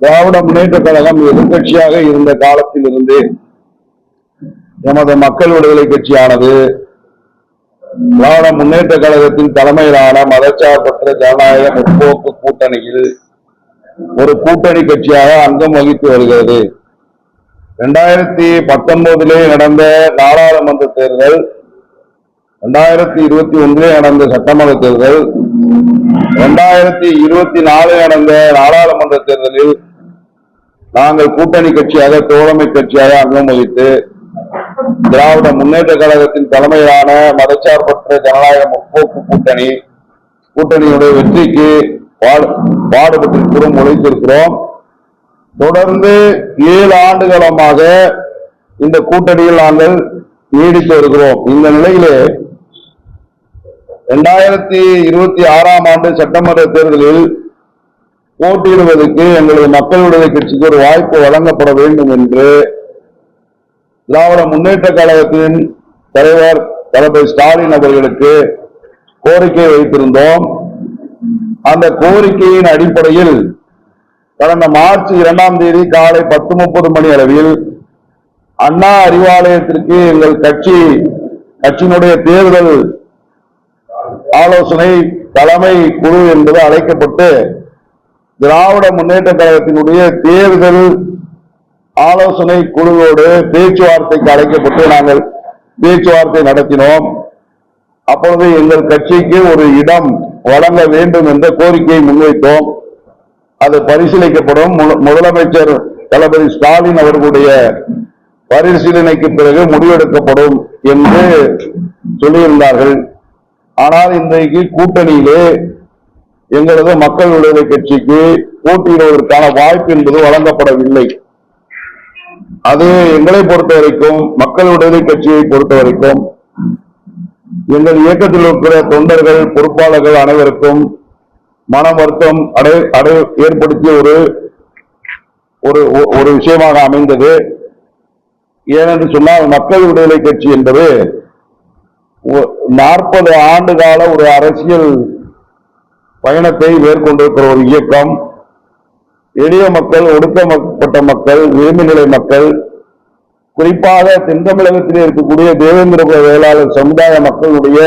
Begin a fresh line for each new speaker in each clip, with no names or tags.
திராவிட முன்னேற்ற கழகம் எதிர்கட்சியாக இருந்த காலத்தில் இருந்து எமது மக்கள் விடுதலை கட்சியானது திராவிட முன்னேற்ற கழகத்தின் தலைமையிலான மதச்சார்பற்ற ஜனநாயக முற்போக்கு கூட்டணியில் ஒரு கூட்டணி கட்சியாக அங்கம் வகித்து வருகிறது. 2019 நடந்த நாடாளுமன்ற தேர்தல், 2021 நடந்த சட்டமன்ற தேர்தல், 2024 நடந்த நாடாளுமன்ற தேர்தலில் நாங்கள் கூட்டணி கட்சியாக தோழமை கட்சியாக அங்கம் வகித்து திராவிட முன்னேற்ற கழகத்தின் தலைமையிலான மதச்சார்பற்ற ஜனநாயக முற்போக்கு கூட்டணியுடைய வெற்றிக்கு பாடுபட்டிருக்கிறோம், உழைத்திருக்கிறோம். தொடர்ந்து 7 ஆண்டுகாலமாக இந்த கூட்டணியில் நாங்கள் நீடித்து வருகிறோம். இந்த நிலையிலே 2026 ஆண்டு சட்டமன்ற தேர்தலில் போட்டியிடுவதற்கு எங்களது மக்கள் விடுதலை கட்சிக்கு ஒரு வாய்ப்பு வழங்கப்பட வேண்டும் என்று திராவிட முன்னேற்ற கழகத்தின் தலைவர் தளபதி ஸ்டாலின் அவர்களுக்கு கோரிக்கை வைத்திருந்தோம். அந்த கோரிக்கையின் அடிப்படையில் கடந்த மார்ச் 2ஆம் தேதி காலை 10:30 மணி அளவில் அண்ணா அறிவாலயத்திற்கு எங்கள் கட்சியினுடைய தேர்தல் ஆலோசனை தலைமை குழு என்பது அழைக்கப்பட்டு திராவிட முன்னேற்ற கழகத்தினுடைய தேர்தல் ஆலோசனை குழுவோடு பேச்சுவார்த்தைக்கு அழைக்கப்பட்டு நாங்கள் பேச்சுவார்த்தை நடத்தினோம். அப்பொழுது எங்கள் கட்சிக்கு ஒரு இடம் வழங்க வேண்டும் என்ற கோரிக்கையை முன்வைத்தோம். அது பரிசீலிக்கப்படும், முதலமைச்சர் தளபதி ஸ்டாலின் அவர்களுடைய பரிசீலனைக்கு பிறகு முடிவெடுக்கப்படும் என்று சொல்லியிருந்தார்கள். ஆனால் இன்றைக்கு கூட்டணியிலே எங்களது மக்கள் விடுதலை கட்சிக்கு போட்டியிடுவதற்கான வாய்ப்பு என்பது வழங்கப்படவில்லை. அது எங்களை பொறுத்த வரைக்கும், மக்கள் விடுதலை கட்சியை பொறுத்த வரைக்கும், எங்கள் இயக்கத்தில் இருக்கிற தொண்டர்கள் பொறுப்பாளர்கள் அனைவருக்கும் மன வருத்தம் ஏற்படுத்திய ஒரு விஷயமாக அமைந்தது. ஏனென்று சொன்னால் மக்கள் விடுதலை கட்சி என்பது 40 ஆண்டு கால ஒரு அரசியல் பயணத்தை மேற்கொண்டிருக்கிற ஒரு இயக்கம். எளிய மக்கள், ஒடுக்கப்பட்ட மக்கள், விளிம்புநிலை மக்கள், குறிப்பாக தென் தமிழகத்தில் இருக்கக்கூடிய தேவேந்திர வேளாளர் சமுதாய மக்களுடைய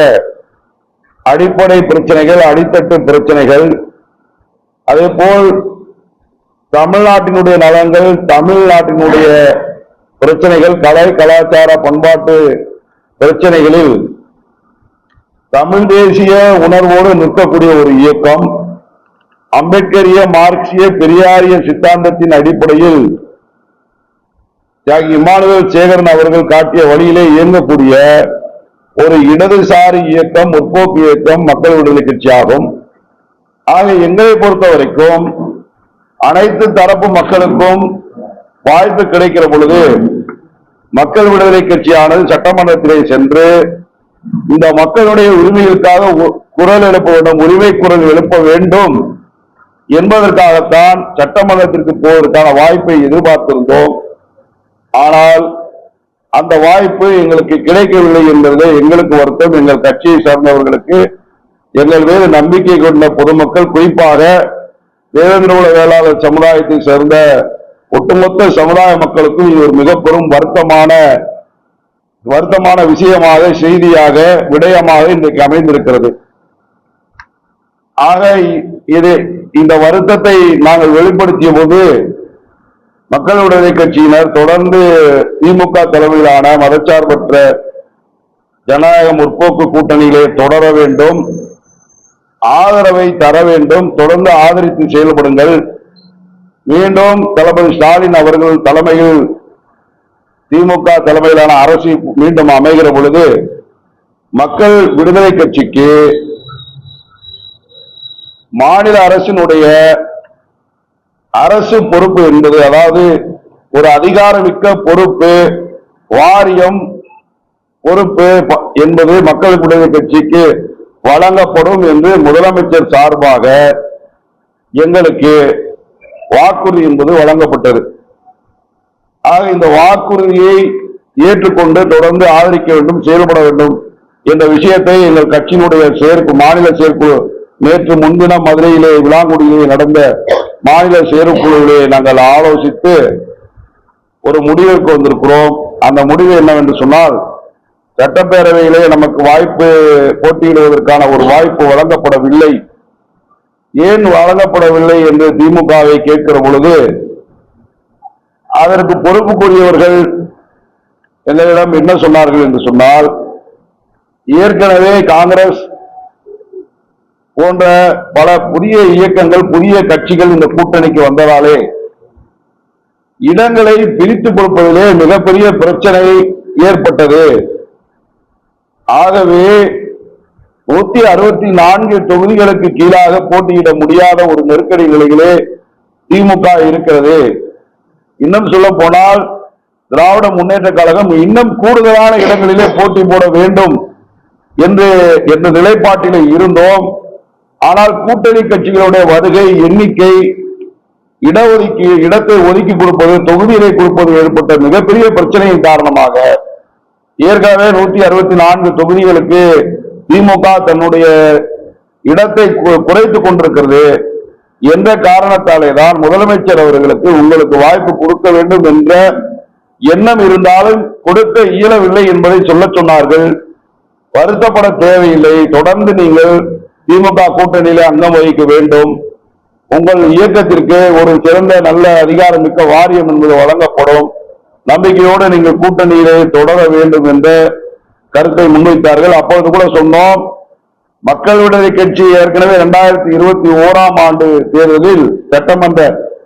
அடிப்படை பிரச்சனைகள், அடித்தட்டு பிரச்சனைகள், அதேபோல் தமிழ்நாட்டினுடைய நலன்கள், தமிழ்நாட்டினுடைய பிரச்சனைகள், கலை கலாச்சார பண்பாட்டு பிரச்சனைகளில் தமிழ் தேசிய உணர்வோடு நிற்கக்கூடிய ஒரு இயக்கம். அம்பேத்கரிய, மார்க்சிய, பெரியாரிய சித்தாந்தத்தின் அடிப்படையில் தியாகி இமானுவேல் சேகரன் அவர்கள் காட்டிய வழியிலே இயங்கக்கூடிய ஒரு இடதுசாரி இயக்கம், முற்போக்கு இயக்கம் மக்கள் விடுதலை கட்சி ஆகும். ஆக எங்களை பொறுத்த வரைக்கும் அனைத்து தரப்பு மக்களுக்கும் வாய்ப்பு கிடைக்கிற பொழுது மக்கள் விடுதலை கட்சியானது சட்டமன்றத்திலே சென்று இந்த மக்களுடைய உரிமைகளுக்காக குரல் எழுப்ப வேண்டும், உரிமை குரல் எழுப்ப வேண்டும் என்பதற்காகத்தான் சட்டமன்றத்திற்கு போவதற்கான வாய்ப்பை எதிர்பார்த்திருந்தோம். ஆனால் அந்த வாய்ப்பு எங்களுக்கு கிடைக்கவில்லை என்பது எங்களுக்கு வருத்தம். எங்கள் கட்சியை சார்ந்தவர்களுக்கு, எங்கள் மீது நம்பிக்கை கொண்ட பொதுமக்கள், குறிப்பாக தேவேந்திர வேளாளர் சமுதாயத்தை சேர்ந்த ஒட்டுமொத்த சமுதாய மக்களுக்கும் இது ஒரு மிக பெரும் வருத்தமான விஷயமாக, செய்தியாக, விடயமாக இன்றைக்கு அமைந்திருக்கிறது. ஆக இந்த வருத்தத்தை நாங்கள் வெளிப்படுத்திய போது மக்கள் விடுதலை கட்சியினர் தொடர்ந்து திமுக தலைமையிலான மதச்சார்பற்ற ஜனநாயக முற்போக்கு கூட்டணியிலே தொடர வேண்டும், ஆதரவை தர வேண்டும், தொடர்ந்து ஆதரித்து செயல்படுங்கள், மீண்டும் தளபதி ஸ்டாலின் அவர்கள் தலைமையில் திமுக தலைமையிலான அரசு மீண்டும் அமைகிற பொழுது மக்கள் விடுதலை கட்சிக்கு மாநில அரசினுடைய அரசு பொறுப்பு என்பது, அதாவது ஒரு அதிகாரமிக்க பொறுப்பு, வாரியம் பொறுப்பு என்பது மக்கள் விடுதலை கட்சிக்கு வழங்கப்படும் என்று முதலமைச்சர் சார்பாக எங்களுக்கு வாக்குறுதி என்பது வழங்கப்பட்டது. ஆக இந்த வாக்குறுதியை ஏற்றுக்கொண்டு தொடர்ந்து ஆதரிக்க வேண்டும், செயல்பட வேண்டும் என்ற விஷயத்தை எங்கள் கட்சியினுடைய மாநில செயற்குழு நேற்று முன்தினம் மதுரையிலே விளாங்குடியிலே நடந்த மாநில செயற்குழுவிலே நாங்கள் ஆலோசித்து ஒரு முடிவிற்கு வந்திருக்கிறோம். அந்த முடிவு என்னவென்று சொன்னால், சட்டப்பேரவையிலே நமக்கு வாய்ப்பு போட்டியிடுவதற்கான ஒரு வாய்ப்பு வழங்கப்படவில்லை. ஏன் வழங்கப்படவில்லை என்று திமுகவை கேட்கிற பொழுது, அதற்கு பொறுப்புக்குரியவர்கள் எங்களிடம் என்ன சொன்னார்கள் என்று சொன்னால், ஏற்கனவே காங்கிரஸ் போன்ற பல புதிய இயக்கங்கள், புதிய கட்சிகள் இந்த கூட்டணிக்கு வந்ததாலே இடங்களை பிரித்துக் கொடுப்பதிலே மிகப்பெரிய பிரச்சனை ஏற்பட்டது. ஆகவே 164 தொகுதிகளுக்கு கீழாக போட்டியிட முடியாத ஒரு நெருக்கடி நிலையிலே திமுக இருக்கிறது. இன்னும் சொல்ல போனால் திராவிட முன்னேற்ற கழகம் இன்னும் கூடுதலான இடங்களிலே போட்டி போட வேண்டும் என்ற நிலைப்பாட்டிலே இருந்தோம். ஆனால் கூட்டணி கட்சிகளுடைய வருகை, எண்ணிக்கை, இடத்தை ஒதுக்கி கொடுப்பது, தொகுதியை கொடுப்பது ஏற்பட்ட மிகப்பெரிய பிரச்சனையின் காரணமாக ஏற்கனவே 164 தொகுதிகளுக்கு திமுக தன்னுடைய இடத்தை குறைத்துக் கொண்டிருக்கிறது என்ற காரணத்தாலே தான் முதலமைச்சர் அவர்களுக்கு உங்களுக்கு வாய்ப்பு கொடுக்க வேண்டும் என்ற எண்ணம் இருந்தாலும் கொடுக்க இயலவில்லை என்பதை சொல்ல சொன்னார்கள். வருத்தப்பட தேவையில்லை. தொடர்ந்து நீங்கள் திமுக கூட்டணியிலே அங்கம் வகிக்க வேண்டும். உங்கள் இயக்கத்திற்கு ஒரு சிறந்த நல்ல அதிகாரமிக்க வாரியம் என்பது வழங்கப்படும். நம்பிக்கையோடு நீங்கள் கூட்டணியிலே தொடர வேண்டும் என்ற கருத்தை முன்வைத்தார்கள். அப்போது கூட சொன்னோம், மக்கள் விடுதலை கட்சி ஏற்கனவே 2021ஆம் ஆண்டு தேர்தலில் சட்டமன்ற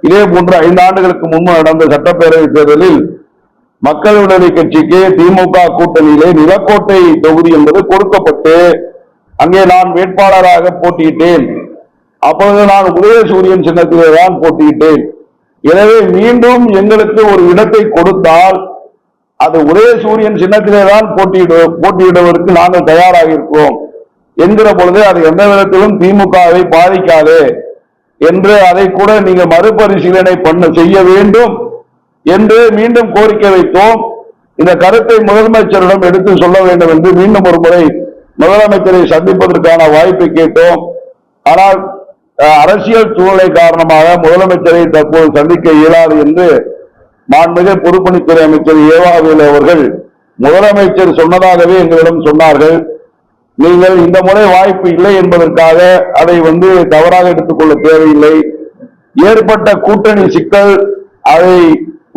இதே போன்று 5 ஆண்டுகளுக்கு முன்பு நடந்த சட்டப்பேரவை தேர்தலில் மக்கள் விடுதலை கட்சிக்கு திமுக கூட்டணியிலே நிலக்கோட்டை தொகுதி என்பது கொடுக்கப்பட்டு அங்கே நான் வேட்பாளராக போட்டியிட்டேன். அப்பொழுது நான் உதயசூரியன் சின்னத்திலே தான் போட்டியிட்டேன். எனவே மீண்டும் எங்களுக்கு ஒரு இடத்தை கொடுத்தால் அது உதயசூரியன் சின்னத்திலே தான் போட்டியிடுவதற்கு நாங்கள் தயாராக இருக்கிறோம் என்கிற பொழுது அது எந்த விதத்திலும் திமுகவை பாதிக்காது என்று அதை கூட நீங்கள் மறுபரிசீலனை செய்ய வேண்டும் என்று மீண்டும் கோரிக்கை வைத்தோம். இந்த கருத்தை முதலமைச்சரிடம் எடுத்து சொல்ல வேண்டும் என்று மீண்டும் ஒரு முறை முதலமைச்சரை சந்திப்பதற்கான வாய்ப்பை கேட்டோம். ஆனால் அரசியல் சூழ்நிலை காரணமாக முதலமைச்சரை தற்போது சந்திக்க இயலாது என்று மாண்புமிகு பொதுப்பணித்துறை அமைச்சர் ஏவாவேலு அவர்கள் முதலமைச்சர் சொன்னதாகவே எங்களிடம் சொன்னார்கள். நீங்கள் இந்த முறை வாய்ப்பு இல்லை என்பதற்காக அதை தவறாக எடுத்துக்கொள்ள தேவையில்லை. ஏற்பட்ட கூட்டணி சிக்கல், அதை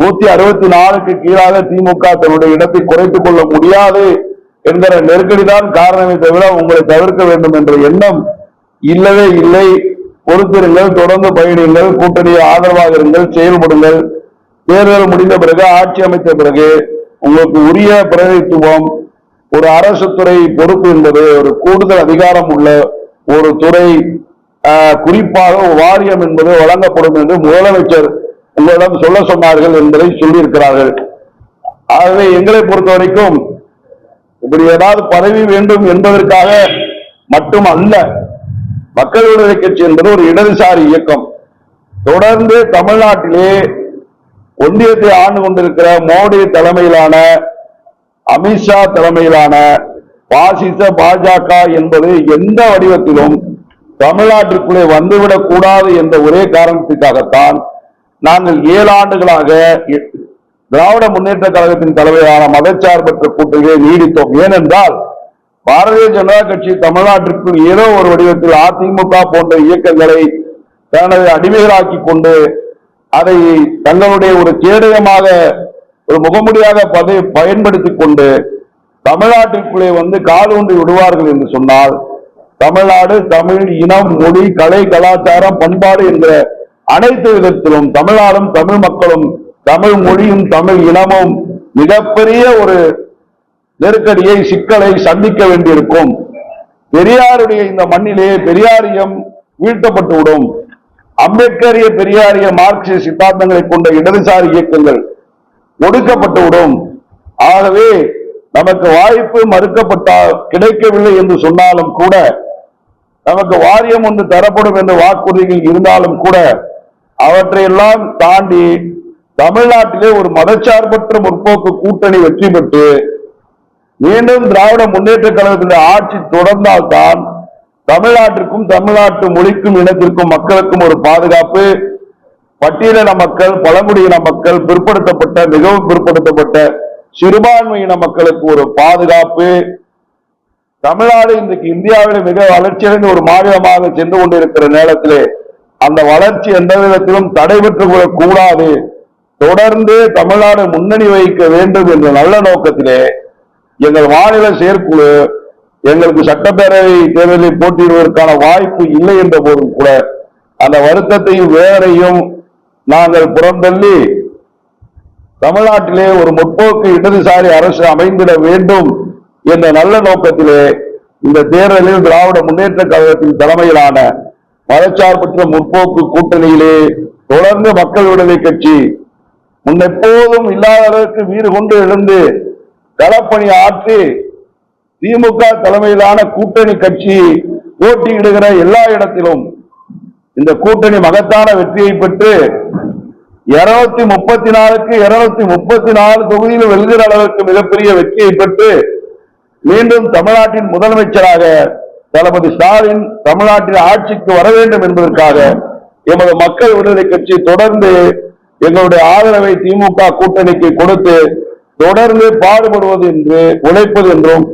164க்கு கீழாக திமுக தன்னுடைய இடத்தை குறைத்துக் கொள்ள முடியாது என்கிற நெருக்கடிதான் காரணமே தவிர உங்களை தவிர்க்க வேண்டும் என்ற எண்ணம் இல்லவே இல்லை. பொறுத்திருங்கள், தொடர்ந்து பயணியுங்கள், கூட்டணியை ஆதரவாக இருங்கள், செயல்படுங்கள். தேர்தல் முடிந்த பிறகு, ஆட்சி அமைத்த பிறகு உங்களுக்கு உரிய பிரதிநிதித்துவம், ஒரு அரசு துறை பொறுப்பு என்பது ஒரு கூடுதல் அதிகாரம் உள்ள ஒரு துறை, குறிப்பாக வாரியம் என்பது வழங்கப்படும் என்று முதலமைச்சர் உங்களிடம் சொல்ல சொன்னார்கள் என்பதை சொல்லியிருக்கிறார்கள். ஆகவே எங்களை பொறுத்த வரைக்கும் இப்படி ஏதாவது பதவி வேண்டும் என்பதற்காக மட்டும் அல்ல. மக்கள் விடுதலை கட்சி என்பது ஒரு இடதுசாரி இயக்கம். தொடர்ந்து தமிழ்நாட்டிலே ஒன்றியத்தை ஆண்டு கொண்டிருக்கிற மோடி தலைமையிலான, அமித்ஷா தலைமையிலான பாசிச பாஜக என்பது எந்த வடிவத்திலும் தமிழ்நாட்டிற்குள்ளே வந்துவிடக் கூடாது என்ற ஒரே காரணத்திற்காகத்தான் நாங்கள் 7 ஆண்டுகளாக திராவிட முன்னேற்ற கழகத்தின் தலைமையிலான மதச்சார்பற்ற கூட்டணியை நீடித்தோம். ஏனென்றால் பாரதிய ஜனதா கட்சி தமிழ்நாட்டிற்குள் ஏதோ ஒரு வடிவத்தில் அதிமுக போன்ற இயக்கங்களை தனது அடிமைகளாக்கி கொண்டு அதை தங்களுடைய ஒரு கேடயமாக, ஒரு முகமுடியாக பயன்படுத்திக் கொண்டு தமிழ்நாட்டிற்குள்ளே காலூன்றி விடுவார்கள் என்று சொன்னால், தமிழ்நாடு தமிழ் இனம், மொழி, கலை, கலாச்சாரம், பண்பாடு என்ற அனைத்து விதத்திலும் தமிழ்நாடும் தமிழ் மக்களும் தமிழ் மொழியும் தமிழ் இனமும் மிகப்பெரிய ஒரு நெருக்கடியை, சிக்கலை சந்திக்க வேண்டியிருக்கும். பெரியாருடைய இந்த மண்ணிலே பெரியாரியம் வீழ்த்தப்பட்டுவிடும். அம்பேத்கரிய பெரியாரிய மார்க்சிய சித்தாந்தங்களை கொண்ட இடதுசாரி இயக்கங்கள் ஒடுக்கப்பட்டுவிடும். ஆகவே நமக்கு வாய்ப்பு மறுக்கப்பட்டால், கிடைக்கவில்லை என்று சொன்னாலும் கூட, நமக்கு வாரியம் ஒன்று தரப்படும் என்ற வாக்குறுதிகள் இருந்தாலும் கூட, அவற்றையெல்லாம் தாண்டி தமிழ்நாட்டிலே ஒரு மதச்சார்பற்ற முற்போக்கு கூட்டணி வெற்றி பெற்று மீண்டும் திராவிட முன்னேற்ற கழகத்தினுடைய ஆட்சி தொடர்ந்தால்தான் தமிழ்நாட்டிற்கும், தமிழ்நாட்டு மொழிக்கும், இனத்திற்கும், மக்களுக்கும் ஒரு பாதுகாப்பு, பட்டியலின மக்கள், பழங்குடியின மக்கள், பிற்படுத்தப்பட்ட, மிகவும் பிற்படுத்தப்பட்ட சிறுபான்மையின மக்களுக்கு ஒரு பாதுகாப்பு. தமிழ்நாடு இன்றைக்கு இந்தியாவில் மிக வளர்ச்சியடைந்த ஒரு மாநிலமாக சென்று கொண்டிருக்கிற நேரத்திலே அந்த வளர்ச்சி எந்த விதத்திலும் தடைபெற்று கூடாது, தொடர்ந்து தமிழ்நாடு முன்னணி வகிக்க வேண்டும் என்ற நல்ல நோக்கத்திலே எங்கள் மாநில செயற்குழு எங்களுக்கு சட்டப்பேரவை தேர்தலில் போட்டியிடுவதற்கான வாய்ப்பு இல்லை என்ற போதும் கூட அந்த வருத்தத்தையும் வேதனையும் நாங்கள் புறந்தள்ளி தமிழ்நாட்டிலே ஒரு முற்போக்கு இடதுசாரி அரசு அமைந்திட வேண்டும் என்ற நல்ல நோக்கத்திலே இந்த தேர்தலில் திராவிட முன்னேற்ற கழகத்தின் தலைமையிலான மதச்சார்பற்ற முற்போக்கு கூட்டணியிலே தொடர்ந்து மக்கள் விடுதலை கட்சி முன்னெப்போதும் இல்லாத அளவுக்கு வீறு கொண்டு எழுந்து களப்பணி ஆற்றி திமுக தலைமையிலான கூட்டணி கட்சி போட்டியிடுகிற எல்லா இடத்திலும் இந்த கூட்டணி மகத்தான வெற்றியை பெற்று 234க்கு 234 தொகுதியில் வெல்கிற அளவுக்கு மிகப்பெரிய வெற்றியை பெற்று மீண்டும் தமிழ்நாட்டின் முதலமைச்சராக தளபதி ஸ்டாலின் தமிழ்நாட்டின் ஆட்சிக்கு வர வேண்டும் என்பதற்காக எமது மக்கள் விடுதலை கட்சி தொடர்ந்து எங்களுடைய ஆதரவை திமுக கூட்டணிக்கு கொடுத்து தொடர்ந்து பாடுபடுவது என்று உழைப்பது என்றும்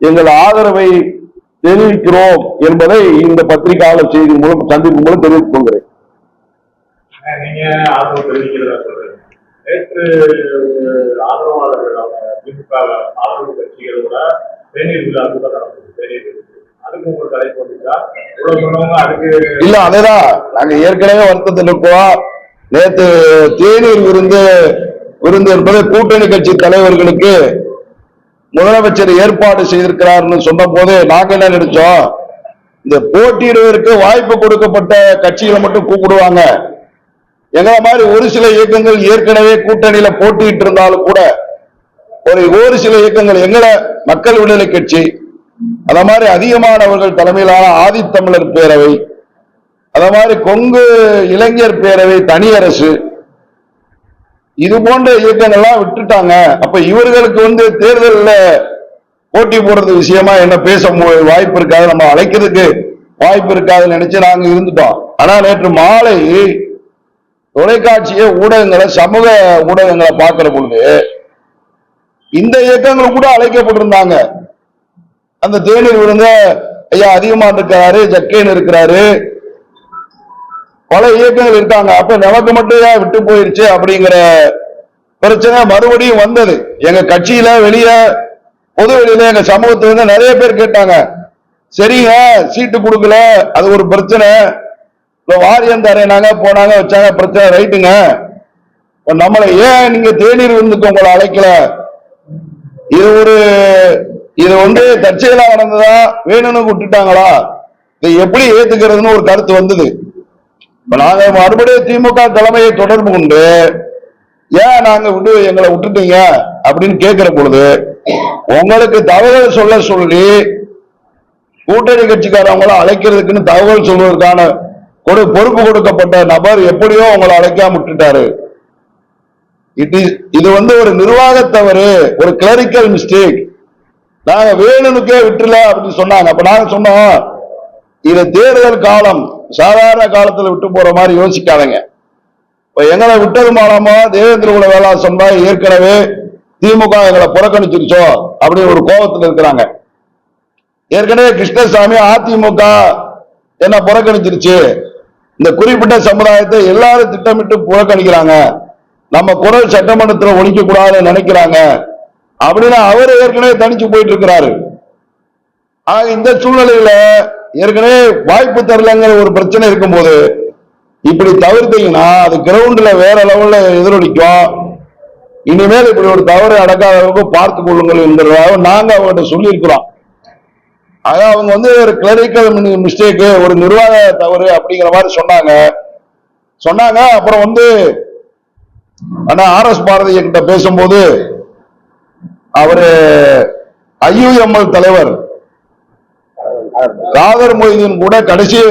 எங்கள் ஆதரவை தெரிவிக்கிறோம் என்பதை இந்த பத்திரிகையாளர் செய்தி மூலம் சந்திப்பு மூலம் தெரிவித்துக் கொள்கிறேன்.
நீங்க ஆதரவு தெரிவிக்கிறதா சொல்றீங்க. நேற்று ஆதரவாளர்கள் திமுக ஆதரவு கட்சிகளோட தேநீர் விழா கூட நடந்தது. தேநீர் அதுக்கு உங்களுக்கு அழைப்பு வந்துச்சா? இவ்வளவு சொன்னவங்க அதுக்கு
இல்ல, அதேதான் நாங்க ஏற்கனவே வருத்தத்தில் இருக்கோம். நேற்று தேநீர் விருந்து என்பது கூட்டணி கட்சி தலைவர்களுக்கு முதலமைச்சர் ஏற்பாடு செய்திருக்கிறார் சொன்ன போது நாங்க என்ன நினைச்சோம், இந்த போட்டியிடுவதற்கு வாய்ப்பு கொடுக்கப்பட்ட கட்சிகளை மட்டும் கூப்பிடுவாங்க. எங்களை மாதிரி ஒரு சில இயக்கங்கள் ஏற்கனவே கூட்டணியில போட்டியிட்டு இருந்தாலும் கூட ஒரு சில இயக்கங்கள் எங்களை மக்கள் விடுதலை கட்சி, அத மாதிரி அதிகமானவர்கள் தலைமையிலான ஆதித்தமிழர் பேரவை, அத மாதிரி கொங்கு இளைஞர் பேரவை, தனியரசு, இது போன்ற இயக்கங்கள்லாம் விட்டுட்டாங்க. அப்ப இவர்களுக்கு தேர்தலில் போட்டி போடுறது விஷயமா என்ன பேச வாய்ப்பு இருக்காது, நம்ம அழைக்கிறதுக்கு வாய்ப்பு இருக்காதுன்னு நினைச்சு நாங்க இருந்துட்டோம். ஆனா நேற்று மாலை தொலைக்காட்சிய ஊடகங்களை, சமூக ஊடகங்களை பார்க்கிற பொழுது இந்த இயக்கங்கள் கூட அழைக்கப்பட்டிருந்தாங்க. அந்த தேநீர் விருந்த ஐயா அதிகமான் இருக்கிறாரு, ஜக்கேன் இருக்கிறாரு, பல இயக்கங்கள் இருக்காங்க. அப்ப நமக்கு மட்டும் விட்டு போயிருச்சு அப்படிங்கிற பிரச்சனை மறுபடியும் வந்தது. எங்க கட்சியில வெளியே பொது வெளியில எங்க சமூகத்துல நிறைய பேர் கேட்டாங்க, சரிங்க சீட்டு கொடுக்கல அது ஒரு பிரச்சனை, வாரியம் தரேனாங்க போனாங்க வச்சாங்க பிரச்சனை, ரைட்டுங்க, நம்மளை ஏன் நீங்க தேநீர் விருந்துக்கு உங்களை அழைக்கல, இது தற்செயலா நடந்ததா, வேணும்னு விட்டுட்டாங்களா, இதை எப்படி ஏத்துக்கிறதுன்னு ஒரு கருத்து வந்தது. நாங்க மறுபடியும் திமுக தலைமையை தொடர்பு கொண்டு ஏன் நாங்க எங்களை விட்டுட்டீங்க அப்படின்னு கேட்கிற பொழுது உங்களுக்கு தகவல் சொல்ல சொல்லி கூட்டணி கட்சிக்காரவங்களை அழைக்கிறதுக்குன்னு தகவல் சொல்வதற்கான பொறுப்பு கொடுக்கப்பட்ட நபர் எப்படியோ உங்களை அழைக்காம விட்டுட்டாரு. இது ஒரு நிர்வாக தவறு, ஒரு கிளரிக்கல் மிஸ்டேக், நாங்க வேணுனுக்கே விட்டுல அப்படின்னு சொன்னாங்க. அப்ப நாங்க சொன்னோம், இது தேர்தல் காலம், சாதாரண காலத்துல விட்டு போற மாதிரி யோசிக்காதங்க. எங்களை விட்டது மூலமா தேவேந்திர குல வேளாண் சொன்னா ஏற்கனவே திமுக எங்களை புறக்கணிச்சிருச்சோ அப்படின்னு ஒரு கோபத்தில் இருக்கிறாங்க. ஏற்கனவே கிருஷ்ணசாமி அதிமுக என்ன புறக்கணிச்சிருச்சு, இந்த குறிப்பிட்ட சமுதாயத்தை எல்லாரும் திட்டமிட்டு புறக்கணிக்கிறாங்க, நம்ம குரல் சட்டமன்றத்தில் ஒழிக்க கூடாதுன்னு நினைக்கிறாங்க அப்படின்னு அவர் ஏற்கனவே தனிச்சு போயிட்டு இருக்கிறாரு. இந்த சூழ்நிலையில ஏற்கனவே வாய்ப்பு தரலங்கிற ஒரு பிரச்சனை இருக்கும்போது இப்படி தவிர்த்தீங்கன்னா அது கிரவுண்ட்ல வேற லெவல்ல எதிரொலிக்கும். இனிமேல் இப்படி ஒரு தவறு நடக்காத அளவுக்கு பார்த்து கொள்ளுங்கள் என்கிறதாக நாங்க அவங்ககிட்ட சொல்லி இருக்கிறோம். ஆக அவங்க ஒரு கிளரிக்கல் மிஸ்டேக், ஒரு நிர்வாக தவறு அப்படிங்கிற மாதிரி சொன்னாங்க. அப்புறம் ஆனா RS பாரதிய கிட்ட பேசும்போது அவரு IUML தலைவர் காதர் மொய்தீன் கூட கடைசி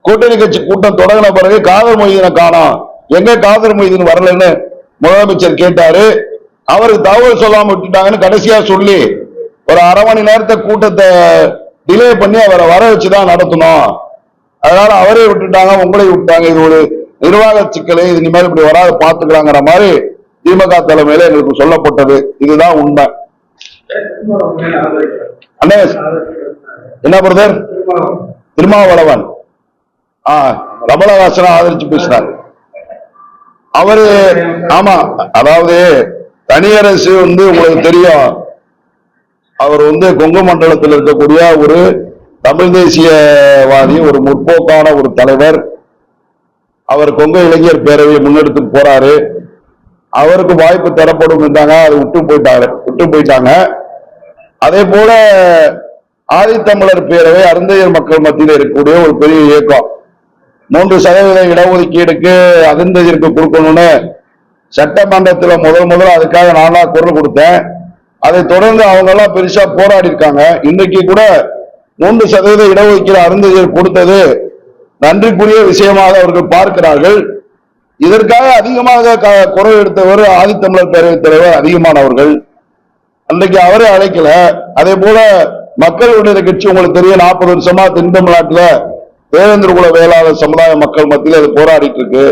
கூட்டணி கட்சி கூட்டம் தொடங்கின பிறகு காதர் மொய்தீனை காணோம், எங்க காதர் மொய்தீன் வரலன்னு முதலமைச்சர் கேட்டாரு. அவருக்கு தகவல் சொல்லாம விட்டுட்டாங்கன்னு கடைசியா சொல்லி ஒரு அரை மணி நேரத்தை கூட்டத்தை டிலே பண்ணி அவரை வர வச்சுதான் நடத்தணும், அதனால அவரே விட்டுட்டாங்க, உங்களை விட்டாங்க. இது ஒரு நிர்வாக சிக்கலை இனிமேல் இப்படி வராது பாத்துக்கலாங்கிற மாதிரி திமுக தலைமையில எங்களுக்கு சொல்லப்பட்டது. இதுதான் உண்மை. அண்ணே என்ன பிரதர்? திருமாவளவன் கமலஹாசனை ஆதரிச்சு பேசினார். அவரு ஆமா, அதாவது தனியரசு உங்களுக்கு தெரியும், அவர் கொங்கு மண்டலத்தில் இருக்கக்கூடிய ஒரு தமிழ் தேசியவாதி, ஒரு முற்போக்கான ஒரு தலைவர். அவர் கொங்கு இளைஞர் பேரவையை முன்னெடுத்து போறாரு. அவருக்கு வாய்ப்பு தரப்படும் என்றாங்க, அதை விட்டு போயிட்டாங்க. அதே போல ஆதித்தமிழர் பேரவை அருந்தையர் மக்கள் மத்தியில் இருக்கக்கூடிய ஒரு பெரிய இயக்கம் 3% இடஒதுக்கீடுக்கு அருந்தையருக்கு கொடுக்கணும்னு சட்டமன்றத்தில் முதல்ல அதுக்காக நானா குரல் கொடுத்தேன். அதை தொடர்ந்து அவங்க எல்லாம் பெருசா போராடி இருக்காங்க. இன்றைக்கு கூட 3% இடஒதுக்கீடு அருந்தையர் கொடுத்தது நன்றிக்குரிய விஷயமாக அவர்கள் பார்க்கிறார்கள். இதற்காக அதிகமாக குரல் எடுத்தவர் ஆதித்தமிழர் பேரவைத் தலைவர் அதிகமானவர்கள். அன்றைக்கு அவரே அழைக்கல. அதே போல மக்கள் விடுதலை கட்சி உங்களுக்கு தெரியும், 40 வருஷமா தென் தமிழ்நாட்டுல தேவேந்திர குல வேளாளர் சமுதாய மக்கள் மத்தியில் அது போராடிட்டு இருக்கு.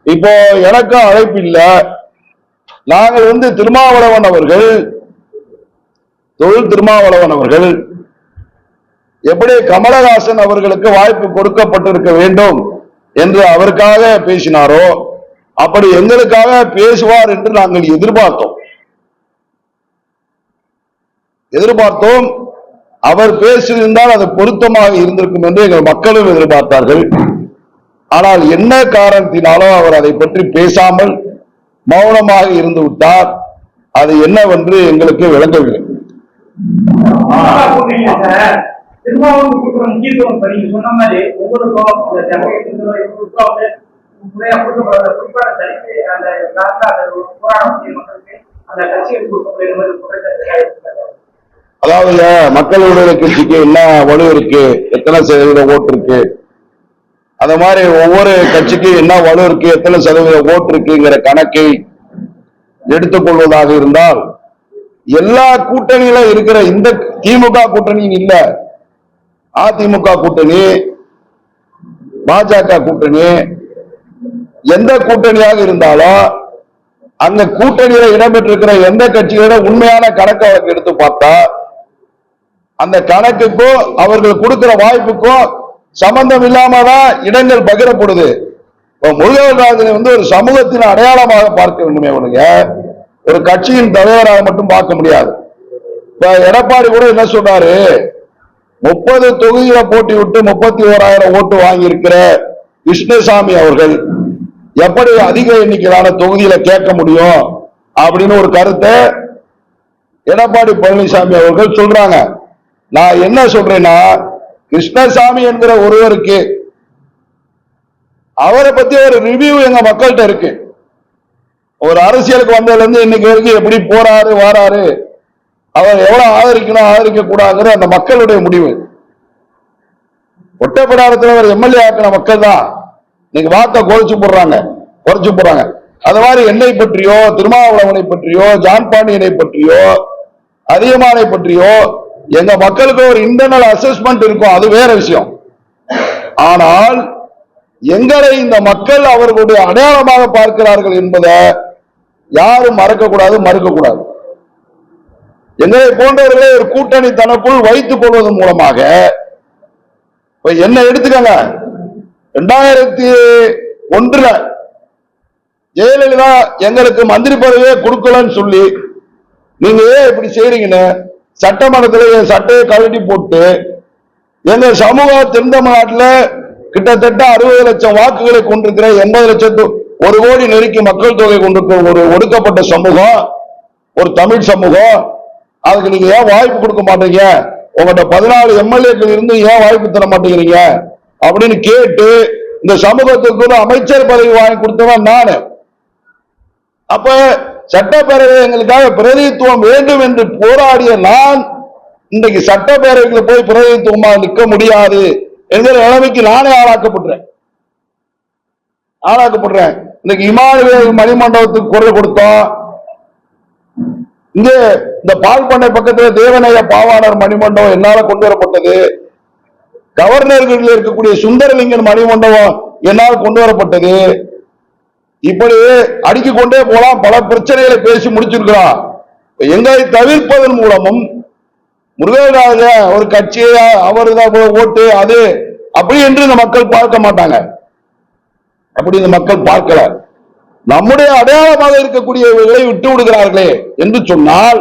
இப்போ எனக்கும் அழைப்பு இல்லை. நாங்கள் திருமாவளவன் அவர்கள், தொழில் திருமாவளவன் அவர்கள் எப்படி கமலஹாசன் அவர்களுக்கு வாய்ப்பு கொடுக்கப்பட்டிருக்க வேண்டும் என்று அவருக்காக பேசினாரோ அப்படி எங்களுக்காக பேசுவார் என்று நாங்கள் எதிர்பார்த்தோம். அவர் பேசியிருந்தால் அது பொருத்தமாக இருந்திருக்கும் என்று எங்கள் மக்களும் எதிர்பார்த்தார்கள். ஆனால் என்ன காரணத்தினாலும் அவர் அதை பற்றி பேசாமல் மௌனமாக இருந்து விட்டார். அது என்னவென்று எங்களுக்கு விளங்கவில்லை. அதாவது மக்கள் விடுதலை கட்சிக்கு என்ன வலு இருக்கு, எத்தனை சதவீத ஓட்டு இருக்கு, அத மாதிரி ஒவ்வொரு கட்சிக்கு என்ன வலு இருக்கு, எத்தனை சதவீத ஓட்டு இருக்குங்கிற கணக்கை எடுத்துக்கொள்வதாக இருந்தால் எல்லா கூட்டணியில இருக்கிற இந்த திமுக கூட்டணி இல்ல, அதிமுக கூட்டணி, பாஜக கூட்டணி, எந்த கூட்டணியாக இருந்தாலும் அந்த கூட்டணியில இடம்பெற்றிருக்கிற எந்த கட்சியோட உண்மையான கணக்கு அவருக்கு எடுத்து பார்த்தா அந்த கணக்குக்கும் அவர்கள் கொடுக்கிற வாய்ப்புக்கும் சம்பந்தம் இல்லாமதான் இடங்கள் பகிரப்படுது. முருகராஜனை ஒரு சமூகத்தின் அடையாளமாக பார்க்க வேண்டுமே ஒழிய ஒரு கட்சியின் தலைவராக மட்டும் பார்க்க முடியாது. இப்ப எடப்பாடி கூட என்ன சொன்னாரு, 30 தொகுதியில போட்டி விட்டு 31,000 ஓட்டு வாங்கி இருக்கிற கிருஷ்ணசாமி அவர்கள் எப்படி அதிக எண்ணிக்கையிலான தொகுதியில கேட்க முடியும் அப்படின்னு ஒரு கருத்தை எடப்பாடி பழனிசாமி அவர்கள் சொல்றாங்க. நான் என்ன சொல்றேன்னா, கிருஷ்ணசாமி என்கிற ஒருவருக்கு அவரை பத்தி ஒரு ரிவ்யூ எங்க மக்கள்கிட்ட இருக்கு. ஒரு அரசியலுக்கு வந்ததுல இருந்து இன்னைக்கு வரைக்கும் எப்படி போறாரு வாராரு, அவர் எவ்வளவு ஆதரிக்கணும் ஆதரிக்க கூடாதுங்கிற அந்த மக்களுடைய முடிவு. ஒட்டப்பிடாரத்தில் ஒரு எம்எல்ஏ ஆக்கின மக்கள் தான் இன்னைக்கு வார்த்தை குறைச்சு போடுறாங்க. அது மாதிரி என்னை பற்றியோ திருமாவளவனை பற்றியோ ஜான் பாண்டியனை பற்றியோ அதிகமானை பற்றியோ எங்க மக்களுக்கு ஒரு இன்டர்னல் அசஸ்மெண்ட் இருக்கும், அது வேற விஷயம். ஆனால் எங்களை இந்த மக்கள் அவர்களுடைய அடையாளமாக பார்க்கிறார்கள் என்பதை யாரும் மறுக்கக்கூடாது. எங்களை போன்றவர்களை ஒரு கூட்டணி தனக்குள் வைத்துக் கொள்வதன் மூலமாக என்ன எடுத்துக்கங்க, 2001 ஜெயலலிதா எங்களுக்கு மந்திரி பதவியே கொடுக்கலன்னு சொல்லி நீங்க ஏன் இப்படி செய்றீங்கன்னு சட்டமன்றத்தில் என் சட்டையை கழட்டி போட்டு எங்க சமூக தென் தமிழ்நாட்டில் கிட்டத்தட்ட 60 லட்சம் வாக்குகளை கொண்டிருக்கிற 80 லட்சத்து 1 கோடி நெருக்கி மக்கள் தொகை கொண்டிருக்கிற ஒரு ஒடுக்கப்பட்ட சமூகம், ஒரு தமிழ் சமூகம், அதுக்கு நீங்க ஏன் வாய்ப்பு கொடுக்க மாட்டீங்க, உங்கள்கிட்ட 14 எம்எல்ஏக்கள் இருந்து ஏன் வாய்ப்பு தர மாட்டேங்கிறீங்க அப்படின்னு கேட்டு இந்த சமூகத்துக்கு ஒரு அமைச்சர் பதவி வாங்கி கொடுத்தவன் நானு. அப்ப சட்டப்பேரவை எங்களுக்காக பிரதிநிதித்துவம் வேண்டும் என்று போராடிய நான் இன்றைக்கு சட்டப்பேரவைக்கு போய் பிரதிநிதித்துவமாக நிற்க முடியாது என்கிற நிலைமைக்கு நானே ஆளாக்கப்படுறேன். இன்னைக்கு இமானுவேல் மணிமண்டபத்துக்கு குரல் கொடுத்தோம். இங்கே இந்த பால் பண்ணை பக்கத்தில் தேவநேய பாவாணர் மணிமண்டபம் என்னால கொண்டு வரப்பட்டது. கவர்னர்கள் இருக்கக்கூடிய சுந்தரலிங்கன் மணிமண்டபம் என்னால் கொண்டு வரப்பட்டது. இப்படி அடுக்கிக் கொண்டே போலாம், பல பிரச்சனைகளை பேசி முடிச்சிருக்கிறோம். எங்களை தவிர்ப்பதன் மூலமும் முருகராஜ ஒரு கட்சியை அவர் தான் ஓட்டு அது அப்படி என்று இந்த மக்கள் பார்க்க மாட்டாங்க. அப்படி இந்த மக்கள் பார்க்கல. நம்முடைய அடையாளமாக இருக்கக்கூடியவர்களை விட்டு விடுகிறார்களே என்று சொன்னால்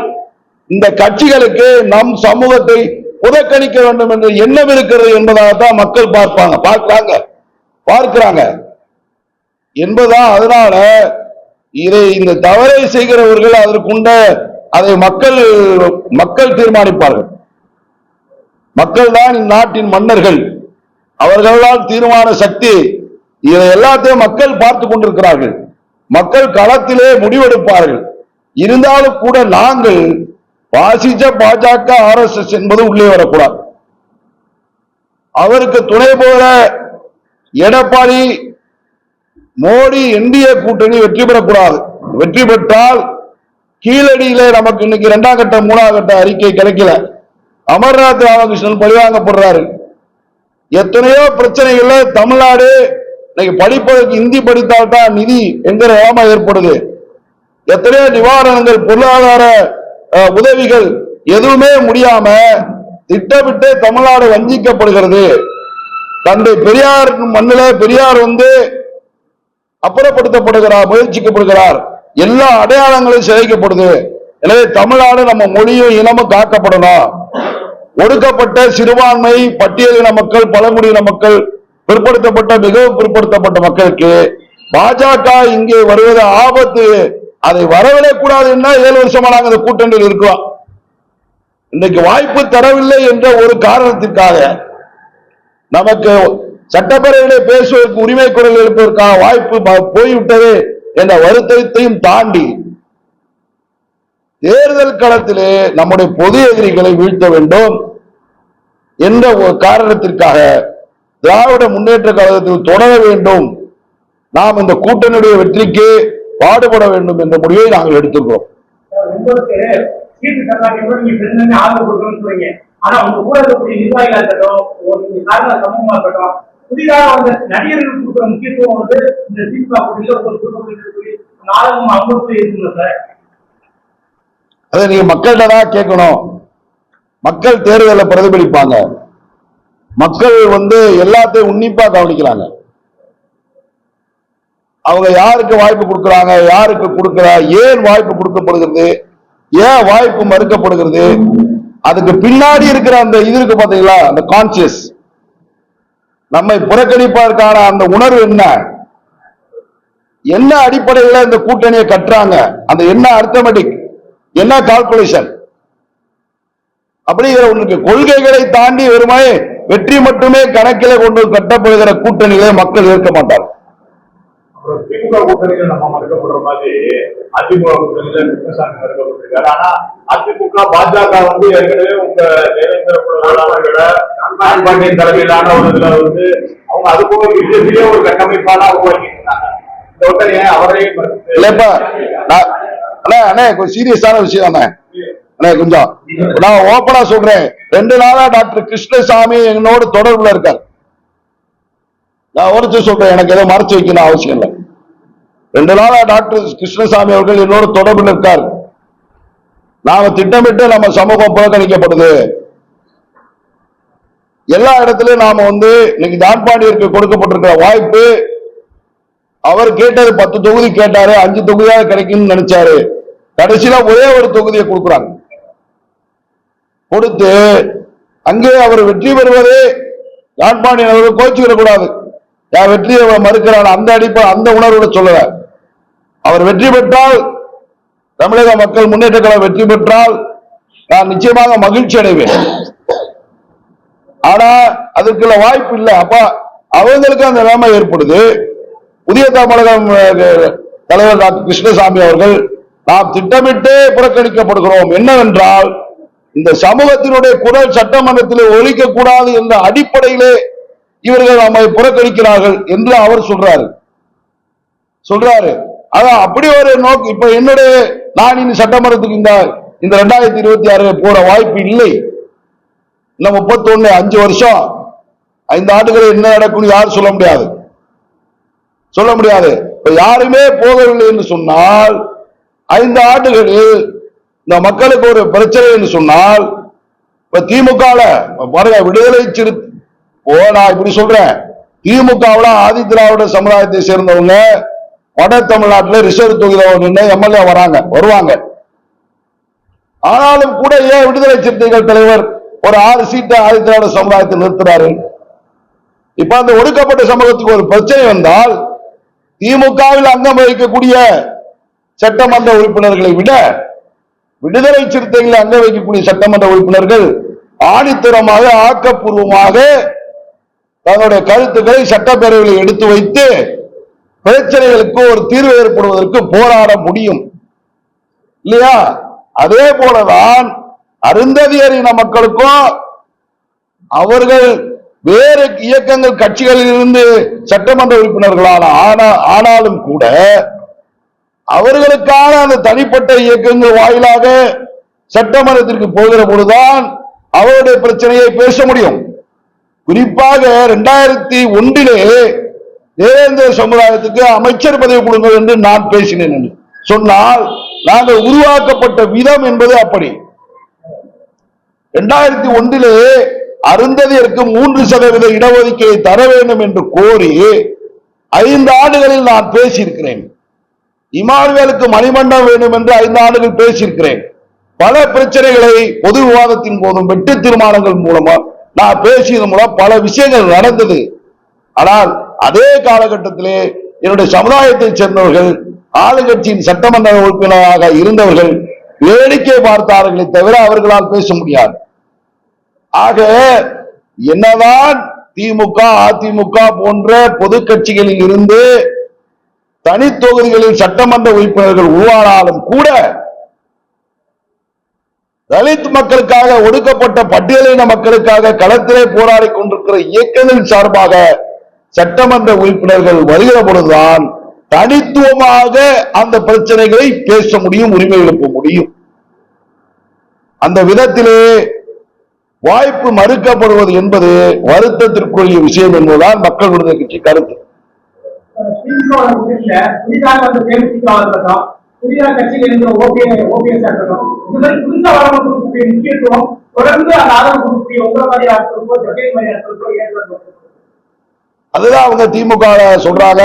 இந்த கட்சிகளுக்கு நம் சமூகத்தை புறக்கணிக்க வேண்டும் என்ற எண்ணம் இருக்கிறது என்பதாகத்தான் மக்கள் பார்க்கிறாங்க என்பதா. அதனால இதை இந்த தவறை செய்கிறவர்கள் அதற்குண்ட அதை மக்கள் தீர்மானிப்பார்கள். மக்கள் தான் இந்நாட்டின் மன்னர்கள், அவர்களால் தீர்மான சக்தி. இதை எல்லாத்தையும் மக்கள் பார்த்து கொண்டிருக்கிறார்கள். மக்கள் களத்திலே முடிவெடுப்பார்கள். இருந்தாலும் கூட நாங்கள் பாஜக RSS என்பது உள்ளே வரக்கூடாது. அவருக்கு துணை போல எடப்பாடி மோடி NDA கூட்டணி வெற்றி பெறக்கூடாது. வெற்றி பெற்றால் கீழடியிலே நமக்கு இன்னைக்கு 2ஆம் கட்ட 3ஆம் கட்ட அறிக்கை கிடைக்கல. அமர்நாத் ராமகிருஷ்ணன் பழிவாங்கப்படுறாரு. எத்தனையோ பிரச்சனைகள்ல தமிழ்நாடு இன்னைக்கு படிப்பதற்கு இந்தி படித்தால்தான் நிதி என்கிற நிலைமை ஏற்படுது. எத்தனையோ நிவாரணங்கள், பொருளாதார உதவிகள் எதுவுமே முடியாம திட்டமிட்டு தமிழ்நாடு வஞ்சிக்கப்படுகிறது. தந்தை பெரியார் மண்ணில பெரியார் அப்புறப்படுத்தப்படுகிறார், முயற்சிக்கப்படுகிறார். எல்லா அடையாளங்களும் சிதைக்கப்படுது. எனவே தமிழ்நாடு நம்ம மொழியும் இனமும் காக்கப்படணும். ஒடுக்கப்பட்ட சிறுபான்மை, பட்டியலின மக்கள், பழங்குடியின மக்கள், பிற்படுத்தப்பட்ட மிகவும் பிற்படுத்தப்பட்ட மக்களுக்கு பாஜக இங்கே வருவது ஆபத்து. அதை வரவிடக்கூடாது என்ன 7 வருஷமா நாங்கள் இந்த கூட்டணியில் இருக்கிறோம். இன்றைக்கு வாய்ப்பு தரவில்லை என்ற ஒரு காரணத்திற்காக நமக்கு சட்டப்பேரவையிலே பேசுவதற்கு உரிமை குரல் எழுப்பதற்கான வாய்ப்பு போய்விட்டது என்ற வருத்தத்தையும் தாண்டி தேர்தல் களத்திலே நம்முடைய பொது எதிரிகளை வீழ்த்த வேண்டும் என்ற ஒரு காரணத்திற்காக திராவிட முன்னேற்ற கழகத்தில் தொடர வேண்டும். நாம் இந்த கூட்டணியுடைய வெற்றிக்கு பாடுபட வேண்டும் என்ற முடிவை நாங்கள் எடுத்துக்கிறோம். அதை நீங்க மக்கள்கிட்ட தான் கேட்கணும். மக்கள் தேர்தலில் பிரதிபலிப்பாங்க. மக்கள் எல்லாத்தையும் உன்னிப்பா கவனிக்கிறாங்க. அவங்க யாருக்கு வாய்ப்பு கொடுக்கிறாங்க, யாருக்கு கொடுக்கிறா, ஏன் வாய்ப்பு கொடுக்கப்படுகிறது, ஏன் வாய்ப்பு மறுக்கப்படுகிறது, அதுக்கு பின்னாடி இருக்கிற அந்த இது இருக்கு பாத்தீங்களா, அந்த கான்சியஸ், நம்மை புறக்கணிப்பதற்கான அந்த உணர்வு என்ன அடிப்படையில் இந்த கூட்டணியை கட்டுறாங்க, அந்த என்ன அர்த்தமெட்டிக், என்ன கால்குலேஷன் அப்படிங்கிற ஒன்றுக்கு கொள்கைகளை தாண்டி வெறுமே வெற்றி மட்டுமே கணக்கில கொண்டு கட்டப்படுகிற கூட்டணிகளை மக்கள் ஏற்க மாட்டார்கள்.
திமுக கூட்டணியில நம்ம மறுக்கப்படுற மாதிரி அதிமுக கூட்டணியில கிருஷ்ணசாமி மறுக்கப்பட்டிருக்காரு. ஆனா அதிமுக பாஜக ஏற்கனவே உங்க தேவேந்திர பாண்டியன் தலைமையிலான ஒரு இதுல அவங்க அது போக பிஜேபியிலே ஒரு கட்டமைப்பான உருவாக்கி இருந்தாங்க. இந்த கூட்டணியை அவரையும்
கொஞ்சம் சீரியஸான விஷயம் தானே கொஞ்சம் நான் ஓப்பனா சொல்றேன். 2 நாளா டாக்டர் கிருஷ்ணசாமி என்னோட தொடர்புல இருக்காரு. நான் உரைச்சு சொல்றேன், எனக்கு ஏதோ மறைச்சு வைக்கணும் அவசியம் இல்லை. 2 நாளா டாக்டர் கிருஷ்ணசாமி அவர்கள் என்னோட தொடர்பில் இருக்கார். நாம திட்டமிட்டு நம்ம சமூகம் புறக்கணிக்கப்படுது. எல்லா இடத்திலும் நாம இன்னைக்கு தான்பாண்டியருக்கு கொடுக்கப்பட்டிருக்கிற வாய்ப்பு, அவர் கேட்டது 10 தொகுதி கேட்டாரு, 5 தொகுதியாக கிடைக்கும்னு நினைச்சாரு. கடைசியில ஒரே ஒரு தொகுதியை கொடுக்குறாங்க. கொடுத்து அங்கே அவர் வெற்றி பெறுவது தான்பாண்டியன் அவர்கள் கோச்சிக்கிடக்கூடாது, யார் வெற்றியை மறுக்கிறார் அந்த அந்த உணர்வோட சொல்லல. அவர் வெற்றி பெற்றால், தமிழக மக்கள் முன்னேற்ற கழகம் வெற்றி பெற்றால் நான் நிச்சயமாக மகிழ்ச்சி அடைவேன். ஆனா அதற்குள்ள வாய்ப்பு இல்லை. அப்ப அவங்களுக்கு அந்த நிலைமை ஏற்படுது. புதிய தமிழகம் தலைவர் டாக்டர் கிருஷ்ணசாமி அவர்கள் நாம் திட்டமிட்டு புறக்கணிக்கப்படுகிறோம், என்னவென்றால் இந்த சமூகத்தினுடைய குரல் சட்டமன்றத்தில் ஒலிக்க கூடாது என்ற அடிப்படையிலே இவர்கள் நம்மை புறக்கணிக்கிறார்கள் என்று அவர் சொல்றாரு. அதான் அப்படி ஒரு நோக்கு. இப்ப என்னுடைய நான் இந்த சட்டமன்றத்துக்கு இந்த 2026 போற வாய்ப்பு இல்லை. இன்னும் 31 5 வருஷம் 5 ஆண்டுகள் என்ன நடக்கும் யாரும் சொல்ல முடியாது. சொல்ல முடியாது. இப்ப யாருமே போகவில்லை என்று சொன்னால் 5 ஆண்டுகளில் இந்த மக்களுக்கு ஒரு பிரச்சனை என்று சொன்னால், இப்ப திமுகல பாருங்க, விடுதலை நான் இப்படி சொல்றேன், திமுகவுல ஆதி திராவிட சமுதாயத்தை சேர்ந்தவங்க வட தமிழ்நாட்டில் ரிசர்வ் தொகுதியில் எம்எல்ஏ வருவாங்க. ஆனாலும் கூட ஏன் விடுதலை சிறுத்தைகள் தலைவர் ஒரு 6 சீட்டை ஆதி திராவிட சமுதாயத்தை நிறுத்துறாரு? இப்ப அந்த ஒடுக்கப்பட்ட சமூகத்துக்கு ஒரு பிரச்சனை வந்தால் திமுகவில் அங்கம் வகிக்கக்கூடிய சட்டமன்ற உறுப்பினர்களை விட விடுதலை சிறுத்தைகளை அங்கம் வகிக்கக்கூடிய சட்டமன்ற உறுப்பினர்கள் ஆணித்தரமாக ஆக்கப்பூர்வமாக தங்களுடைய கருத்துக்களை சட்டப்பேரவையில் எடுத்து வைத்து பிரச்சனைகளுக்கு ஒரு தீர்வு ஏற்படுவதற்கு போராட முடியும் இல்லையா? அதே போலதான் அருந்ததியரின மக்களுக்கும் அவர்கள் வேறு இயக்கங்கள் கட்சிகளில் இருந்து சட்டமன்ற உறுப்பினர்களான ஆனாலும் கூட அவர்களுக்கான அந்த தனிப்பட்ட இயக்கங்கள் வாயிலாக சட்டமன்றத்திற்கு போகிற பொழுதுதான் அவருடைய பிரச்சனையை பேச முடியும். குறிப்பாக 2001 தேவேந்திர சமுதாயத்துக்கு அமைச்சர் பதவி கொடுங்கள் என்று நான் பேசினேன் என்று சொன்னால், நாங்கள் உருவாக்கப்பட்ட விதம் என்பது அப்படி. 2001 அருந்ததியருக்கு 3% இடஒதுக்கீடை தர வேண்டும் என்று கோரி 5 ஆண்டுகளில் நான் பேசியிருக்கிறேன். இமானுவேலுக்கு மணிமண்டபம் வேண்டும் என்று 5 ஆண்டுகள் பேசியிருக்கிறேன். பல பிரச்சனைகளை பொது விவாதத்தின் போதும் வெட்டு தீர்மானங்கள் மூலமா நான் பேசியது மூலம் பல விஷயங்கள் நடந்தது. ஆனால் அதே காலகட்டத்திலே என்னுடைய சமுதாயத்தை சேர்ந்தவர்கள் ஆளுங்கட்சியின் சட்டமன்ற உறுப்பினராக இருந்தவர்கள் வேடிக்கை பார்த்தார்களே தவிர அவர்களால் பேச முடியாது. ஆக என்னதான் திமுக அதிமுக போன்ற பொது கட்சிகளில் இருந்து தனி தொகுதிகளில் சட்டமன்ற உறுப்பினர்கள் உருவானாலும் கூட தலித் மக்களுக்காக ஒடுக்கப்பட்ட பட்டியலின மக்களுக்காக களத்திலே போராடி கொண்டிருக்கிற இயக்கங்களின் சார்பாக சட்டமன்ற உறுப்பினர்கள் வருகிற பொழுதுதான் தனித்துவமாக அந்த பிரச்சனைகளை பேச முடியும், உரிமை எழுப்ப முடியும். அந்த விதத்திலே வாய்ப்பு மறுக்கப்படுவது என்பது வருத்தத்திற்குரிய விஷயம் என்பதுதான் மக்கள் விடுதலை கட்சி கருத்து. அதுதான் அவங்க திமுக சொல்றாங்க.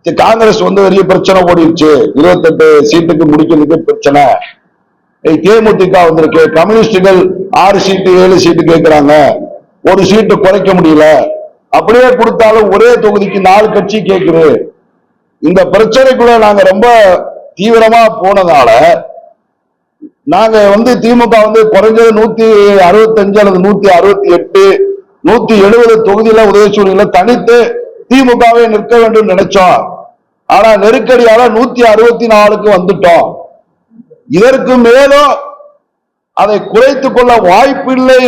காங்கிரஸ் பெரிய பிரச்சனை ஓடிடுச்சு, 28 சீட்டுக்கு முடிக்கிறதுக்கு பிரச்சனை. தேமுதிக வந்திருக்கு, கம்யூனிஸ்டுகள் 6 சீட்டு 7 சீட்டு கேட்கிறாங்க, ஒரு சீட்டு குறைக்க முடியல. அப்படியே கொடுத்தாலும் ஒரே தொகுதிக்கு 4 கட்சி கேட்குது. இந்த பிரச்சனைக்குள்ள நாங்க ரொம்ப தீவிரமா போனதால நாங்க திமுக குறைஞ்சது 165 அல்லது 168 170 தொகுதியில உதயசூரியல தனித்து திமுகவை நிற்க வேண்டும் நினைச்சோம். ஆனா நெருக்கடியால 164க்கு வந்துட்டோம். இதற்கு மேலும் அதை குறைத்துக் கொள்ள வாய்ப்பில்லை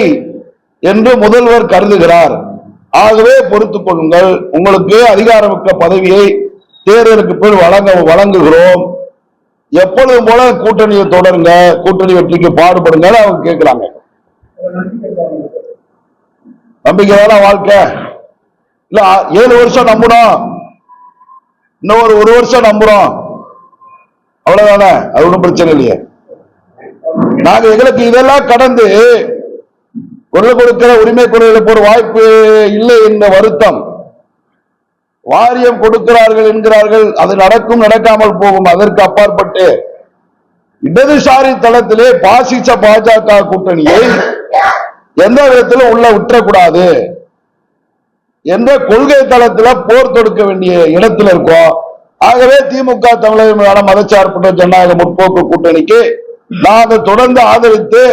என்று முதல்வர் கருதுகிறார். ஆகவே பொறுத்துக் கொள்ளுங்கள், உங்களுக்கு அதிகாரமிக்க பதவியை தேர்தலுக்கு பின் வழங்குகிறோம், எப்பொழுதும் போல கூட்டணியை தொடருங்க, கூட்டணி வெற்றிக்கு பாடுபடுங்க அவங்க கேட்கிறாங்க. நம்பிக்கையான வாழ்க்கை இல்ல, 7 வருஷம் நம்பணும், இன்னும் ஒரு 1 வருஷம் நம்புறோம், அவ்வளவுதானே, அது ஒன்றும் பிரச்சனை இல்லையே. நாங்க எங்களுக்கு இதெல்லாம் கடந்து குரல் கொடுக்கிற உரிமை குரலுக்கு ஒரு வாய்ப்பு இல்லை என்ற வருத்தம். வாரியம் கொடுக்கிறார்கள் என்கிறார்கள், அது நடக்கும் நடக்காமல் போகும். அதற்கு அப்பாற்பட்டு இடதுசாரி தளத்திலே பாசிச பாஜக கூட்டணியை எந்த விதத்திலும் உள்ள விட்டுறக்கூடாது என்ற கொள்கை தளத்தில் போர் தொடுக்க வேண்டிய இடத்தில் இருக்கோம். ஆகவே திமுக தமிழக மதச்சார்பற்ற ஜனநாயக முற்போக்கு கூட்டணிக்கு நாங்கள் தொடர்ந்து ஆதரித்து